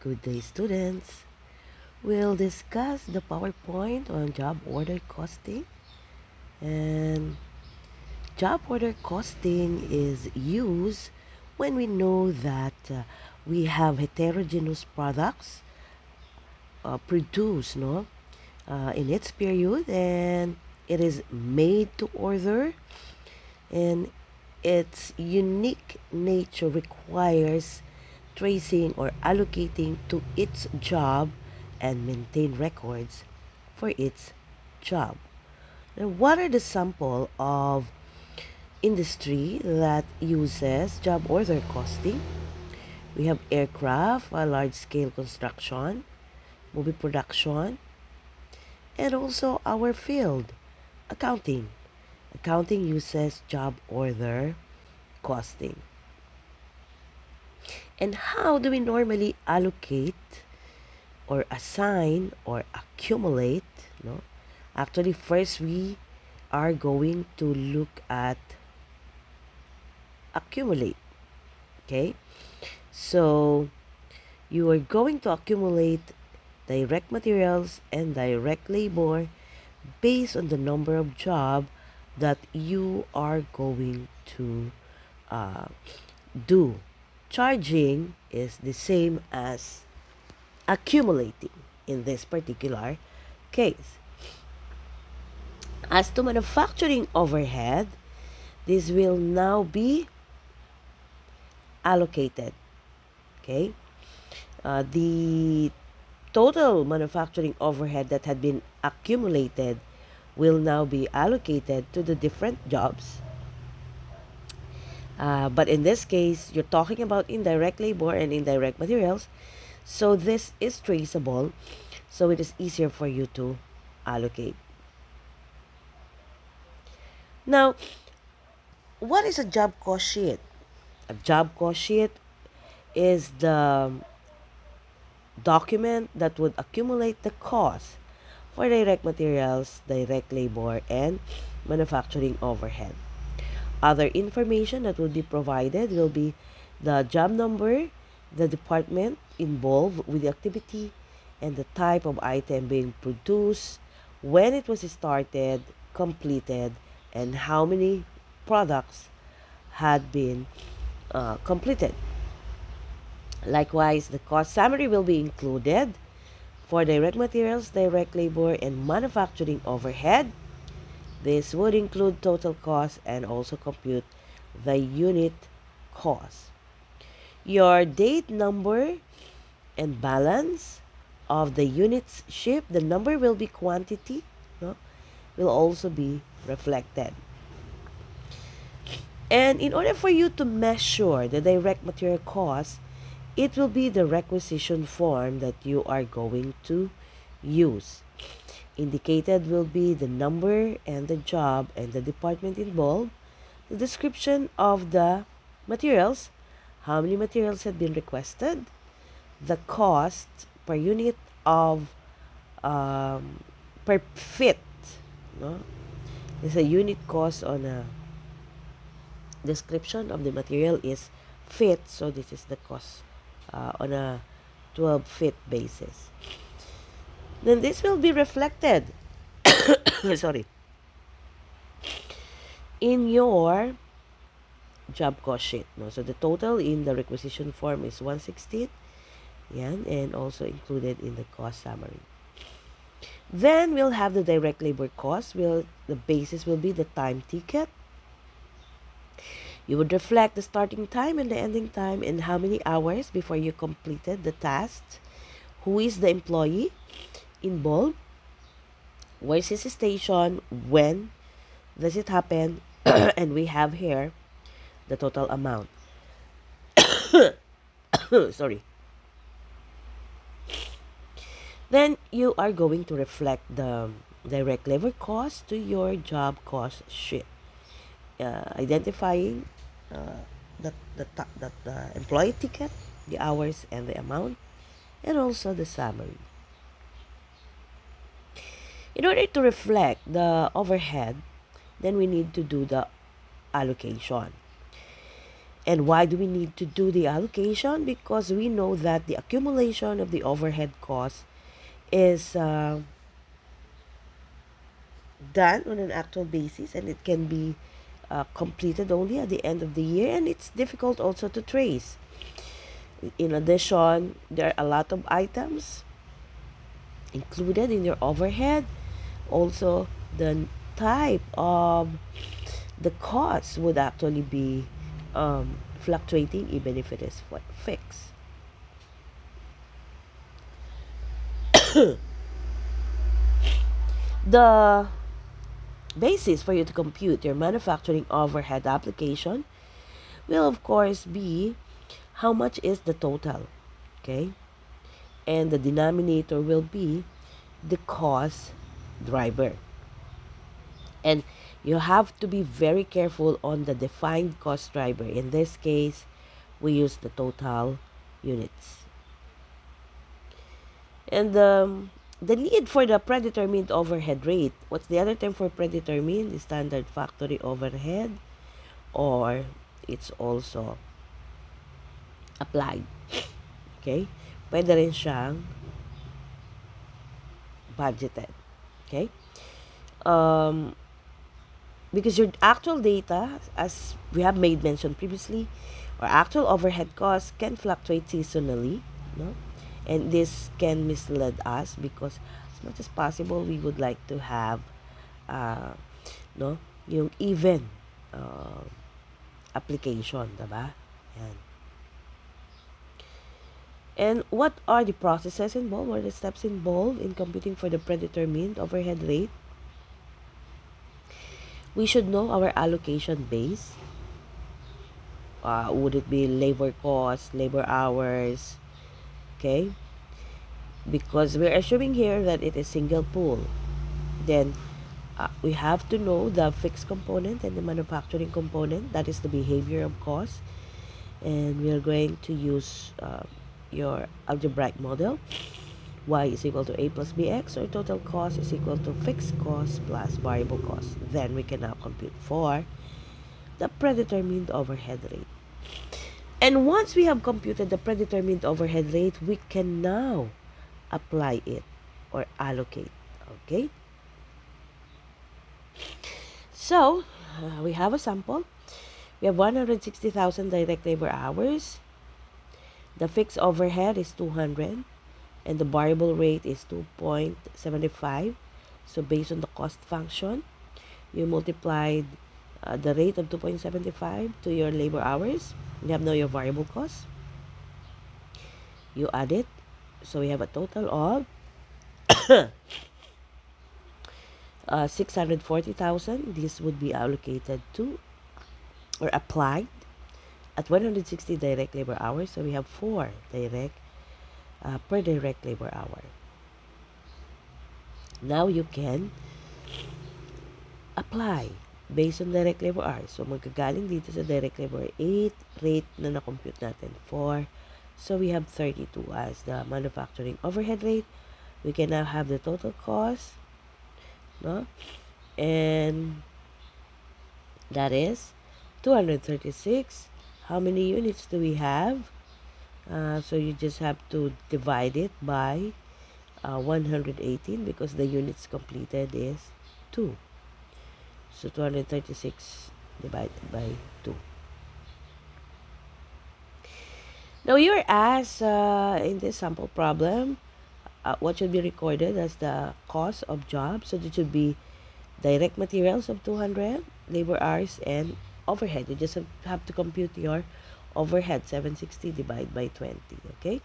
Good day, students. We'll discuss the PowerPoint on job order costing. And job order costing is used when we know that we have heterogeneous products produced in its period, and it is made to order, and its unique nature requires tracing or allocating to its job and maintain records for its job. Now, what are the sample of industry that uses job order costing? We have aircraft, large-scale construction, movie production, and also our field, accounting. Accounting uses job order costing. And how do we normally allocate or assign or accumulate? No? Actually, first we are going to look at accumulate. Okay? So, you are going to accumulate direct materials and direct labor based on the number of job that you are going to uh, do. Charging is the same as accumulating in this particular case. As to manufacturing overhead, this will now be allocated. Okay? The total manufacturing overhead that had been accumulated will now be allocated to the different jobs. But in this case, you're talking about indirect labor and indirect materials. So this is traceable. So it is easier for you to allocate. Now, what is a job cost sheet? A job cost sheet is the document that would accumulate the cost for direct materials, direct labor, and manufacturing overhead. Other information that will be provided will be the job number, the department involved with the activity, and the type of item being produced, when it was started, completed, and how many products had been completed. Likewise, the cost summary will be included for direct materials, direct labor, and manufacturing overhead. This would include total cost and also compute the unit cost. Your date number and balance of the units shipped, the number will be quantity, no? Will also be reflected. And in order for you to measure the direct material cost, it will be the requisition form that you are going to use. Indicated will be the number and the job and the department involved, the description of the materials, how many materials had been requested, the cost per unit of per fit. No? There's a unit cost on a description of the material is fit, so this is the cost on a 12 fit basis. Then this will be reflected sorry, in your job cost sheet. No? So the total in the requisition form is 116, yan, and also included in the cost summary. Then we'll have the direct labor cost. The basis will be the time ticket. You would reflect the starting time and the ending time and how many hours before you completed the task. Who is the employee involved? Where's his station? When does it happen? And we have here the total amount. Sorry. Then you are going to reflect the direct labor cost to your job cost sheet, identifying the employee ticket, the hours and the amount, and also the summary. In order to reflect the overhead, then we need to do the allocation. And why do we need to do the allocation? Because we know that the accumulation of the overhead costs is done on an actual basis, and it can be completed only at the end of the year, and it's difficult also to trace. In addition, there are a lot of items included in your overhead. Also, the type of the cost would actually be fluctuating even if it is fixed. The basis for you to compute your manufacturing overhead application will of course be how much is the total, okay? And the denominator will be the cost driver. And you have to be very careful on the defined cost driver. In this case, we use the total units. And the need for the predetermined overhead rate. What's the other term for predetermined? The standard factory overhead, or it's also applied. Okay? Pwede rin siyang budgeted. Okay? Um, because your actual data, as we have made mention previously, or actual overhead costs can fluctuate seasonally, no? And this can mislead us because as much as possible, we would like to have, uh, no, yung even uh, application, diba? Yan. And what are the processes involved or the steps involved in computing for the predetermined overhead rate? We should know our allocation base. Would it be labor cost, labor hours, okay? Because we're assuming here that it is single pool. Then we have to know the fixed component and the manufacturing component. That is the behavior of cost. And we are going to use your algebraic model. Y is equal to A plus BX, or total cost is equal to fixed cost plus variable cost. Then we can now compute for the predetermined overhead rate. And once we have computed the predetermined overhead rate, we can now apply it or allocate. Okay? So, we have a sample. We have 160,000 direct labor hours. The fixed overhead is 200 and the variable rate is 2.75. So based on the cost function, you multiplied the rate of 2.75 to your labor hours. You have now your variable cost. You add it. So we have a total of 640,000. This would be allocated to or applied at 160 direct labor hours. So we have 4 direct per direct labor hour. Now you can apply based on direct labor hours. So magkagaling dito sa direct labor 8, rate na na-compute natin 4. So we have 32 as the manufacturing overhead rate. We can now have the total cost, no? And that is 236. How many units do we have? So you just have to divide it by 118 because the units completed is 2. So 236 divided by 2. Now you're asked in this sample problem, what should be recorded as the cost of job? So it should be direct materials of 200, labor hours, and overhead. You just have to compute your overhead, 760 divided by 20, okay?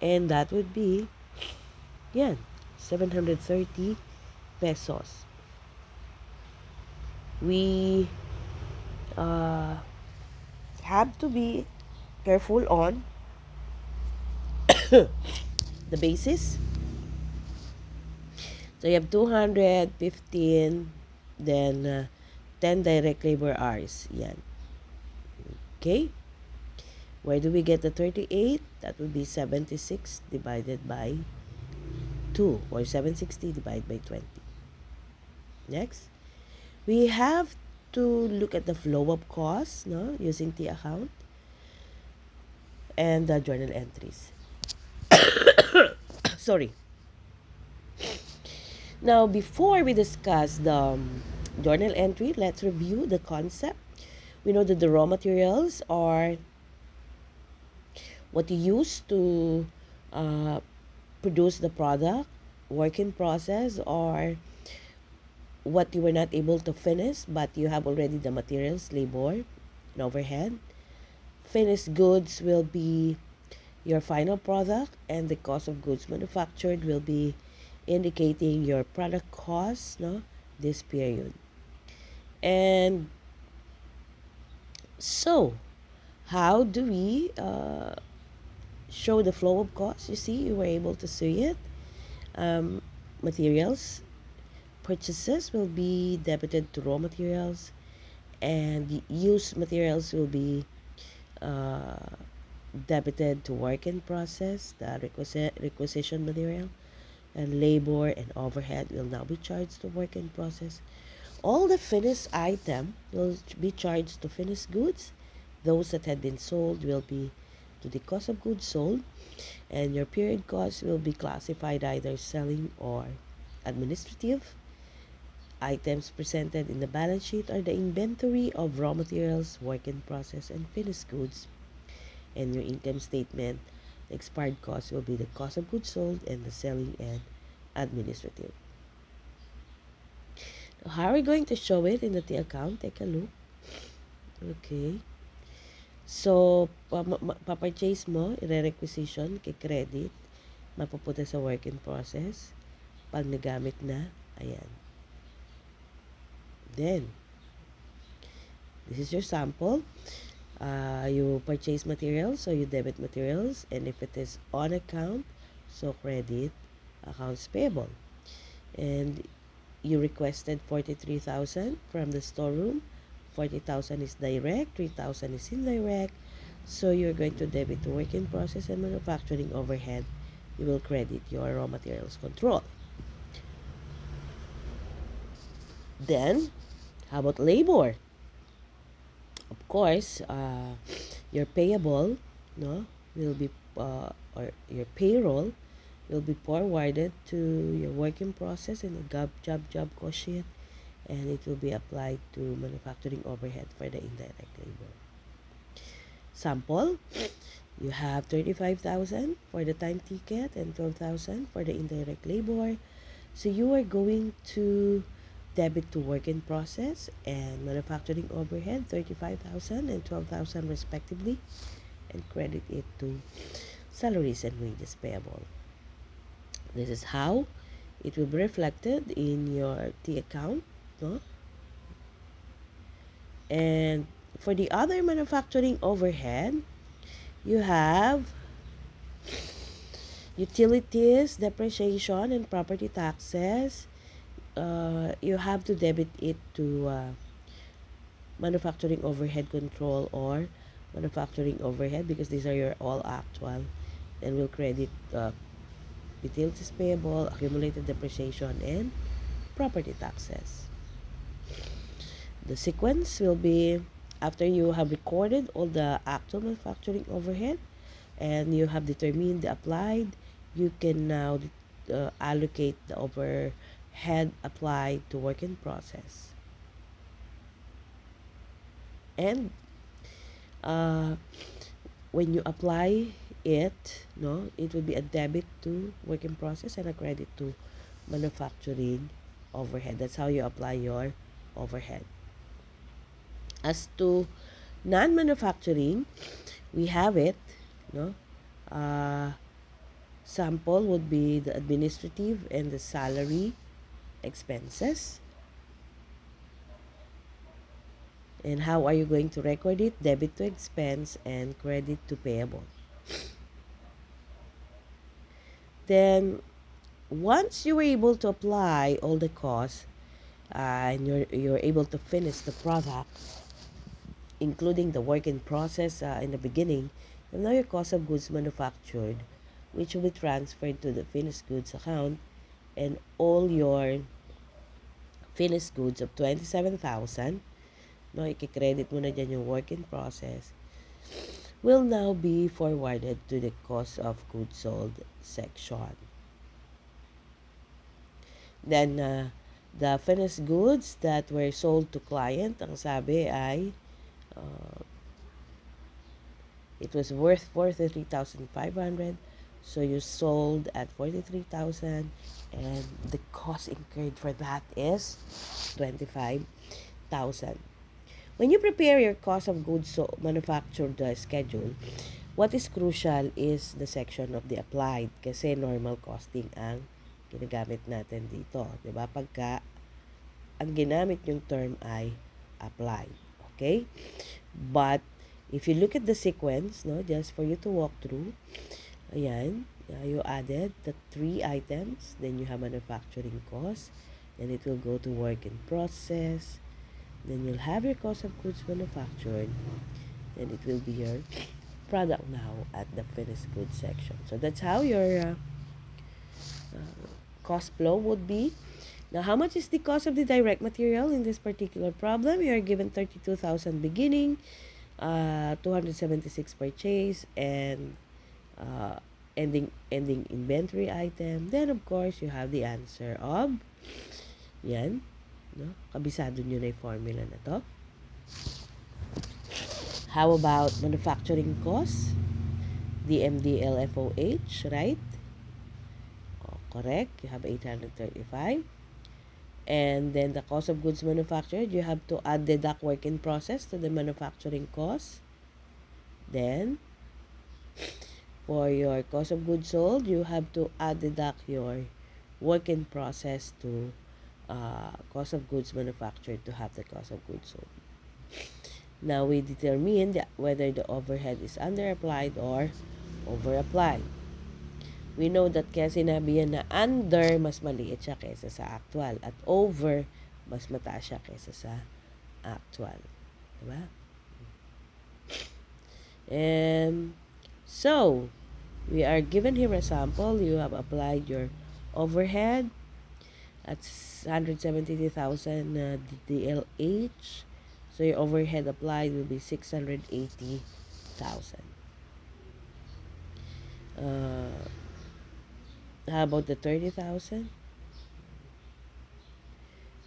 And that would be, yan, 730 pesos. We have to be careful on the basis. So you have 215, then 10 direct labor hours. Yan. Okay? Where do we get the 38? That would be 76 divided by 2, or 760 divided by 20. Next, we have to look at the flow of costs, no, using the account and the journal entries. Sorry. Now, before we discuss the journal entry, let's review the concept. We know that the raw materials are what you use to uh, produce the product, work in process, or what you were not able to finish, but you have already the materials, labor, and overhead. Finished goods will be your final product, and the cost of goods manufactured will be indicating your product cost, no, this period. And so, how do we show the flow of costs? You see, you were able to see it. Um, Materials purchases will be debited to raw materials, and the used materials will be uh, debited to work in process, the requisition material, and labor and overhead will now be charged to work in process. All the finished item will be charged to finished goods. Those that had been sold will be to the cost of goods sold, and your period costs will be classified either selling or administrative. Items presented in the balance sheet are the inventory of raw materials, work in process, and finished goods. And your income statement, the expired cost will be the cost of goods sold and the selling and administrative. Now, how are we going to show it in the T account? Take a look. Okay. So, pa-purchase mo, i-requisition, kay-credit, mapupunta sa work in process. Pag nagamit na, ayan. Then, this is your sample. You purchase materials, so you debit materials. And if it is on account, so credit accounts payable. And you requested 43,000 from the storeroom. 40,000 is direct, 3,000 is indirect. So you're going to debit the work in process and manufacturing overhead. You will credit your raw materials control. Then, how about labor? Of course, your payable, no, will be or your payroll will be forwarded to your working process in a job cost sheet, and it will be applied to manufacturing overhead for the indirect labor. Sample, you have 35,000 for the time ticket and 12,000 for the indirect labor. So you are going to debit to work in process and manufacturing overhead 35,000 and 12,000 respectively, and credit it to salaries and wages payable. This is how it will be reflected in your T account, no? And for the other manufacturing overhead, you have utilities, depreciation, and property taxes. You have to debit it to manufacturing overhead control or manufacturing overhead because these are your all actual, and will credit utilities payable, accumulated depreciation, and property taxes. The sequence will be after you have recorded all the actual manufacturing overhead and you have determined the applied, you can now allocate the overhead applied to work in process. And uh, when you apply it, no, it will be a debit to work in process and a credit to manufacturing overhead. That's how you apply your overhead. As to non-manufacturing, we have it, no. Uh, Sample would be the administrative and the salary expenses. And how are you going to record it? Debit to expense and credit to payable. Then, once you were able to apply all the costs and you're able to finish the product, including the work in process in the beginning, and now your cost of goods manufactured, which will be transferred to the finished goods account, and all your finished goods of 27,000 no, i-credit mo na dyan yung work in process, will now be forwarded to the cost of goods sold section. Then, the finished goods that were sold to client, ang sabi ay, uh, it was worth 43,500. So, you sold at 43,000 and the cost incurred for that is 25,000. When you prepare your cost of goods manufactured schedule, what is crucial is the section of the applied kasi normal costing ang ginagamit natin dito. Diba? Pagka ang ginamit yung term ay applied. Okay? But, if you look at the sequence, no, just for you to walk through, ayan, you added the 3 items, then you have manufacturing cost, then it will go to work in process, then you'll have your cost of goods manufactured, then it will be your product now at the finished goods section. So that's how your cost flow would be. Now, how much is the cost of the direct material in this particular problem? You are given 32,000 beginning, 276 purchase, and ending inventory item. Then, of course, you have the answer of, yan, no? Kabisado nyo na yung formula na to. How about manufacturing costs? DMDLFOH, right? Oh, correct. You have 835. And then the cost of goods manufactured, you have to add deduct work in process to the manufacturing cost. Then, for your cost of goods sold, you have to add deduct your work in process to cost of goods manufactured to have the cost of goods sold. Now, we determine whether the overhead is underapplied or overapplied. We know that kaya sinabi yan na under, mas maliit siya kaysa sa actual. At over, mas mataas siya kaysa sa actual. Diba? And so, we are given here a sample. You have applied your overhead at 173,000 DLH. So, your overhead applied will be 680,000. How about the 30,000?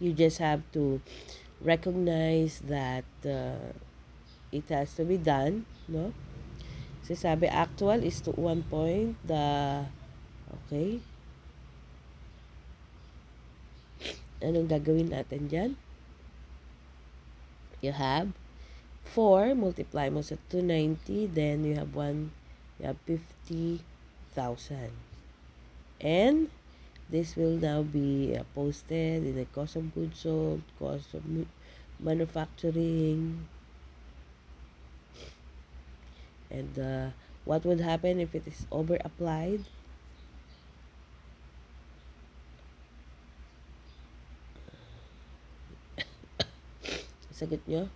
You just have to recognize that it has to be done, no? Kasi sabi actual is to 1 point. Okay. Anong gagawin natin dyan? You have 4, multiply mo sa 290, then you have 50,000. And this will now be posted in the cost of goods sold, cost of manufacturing. And what would happen if it is overapplied? Sagot nyo?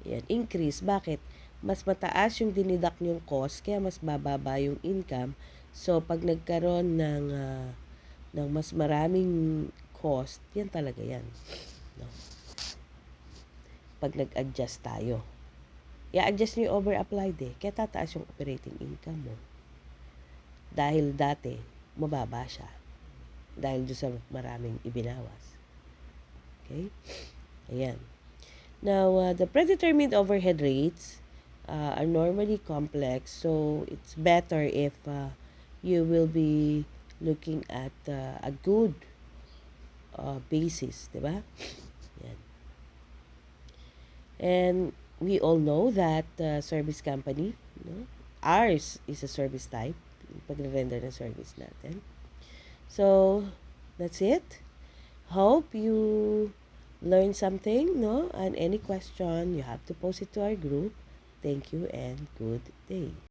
Yan, increase. Bakit? Mas mataas yung dinidak nyong cost, kaya mas bababa yung income. So, pag nagkaroon ng mas maraming cost, yan talaga yan. No? Pag nag-adjust tayo. I-adjust nyo yung overapplied kaya tataas yung operating income mo. Dahil dati, mababa siya. Dahil doon sa maraming ibinawas. Okay? Ayan. Now, the predetermined overhead rates are normally complex, so it's better if you will be looking at a good basis, diba? Yan. And we all know that service company, no? Ours is a service type, pag-render ng service natin. So, that's it. Hope you learn something, no? And any question, you have to post it to our group. Thank you and good day.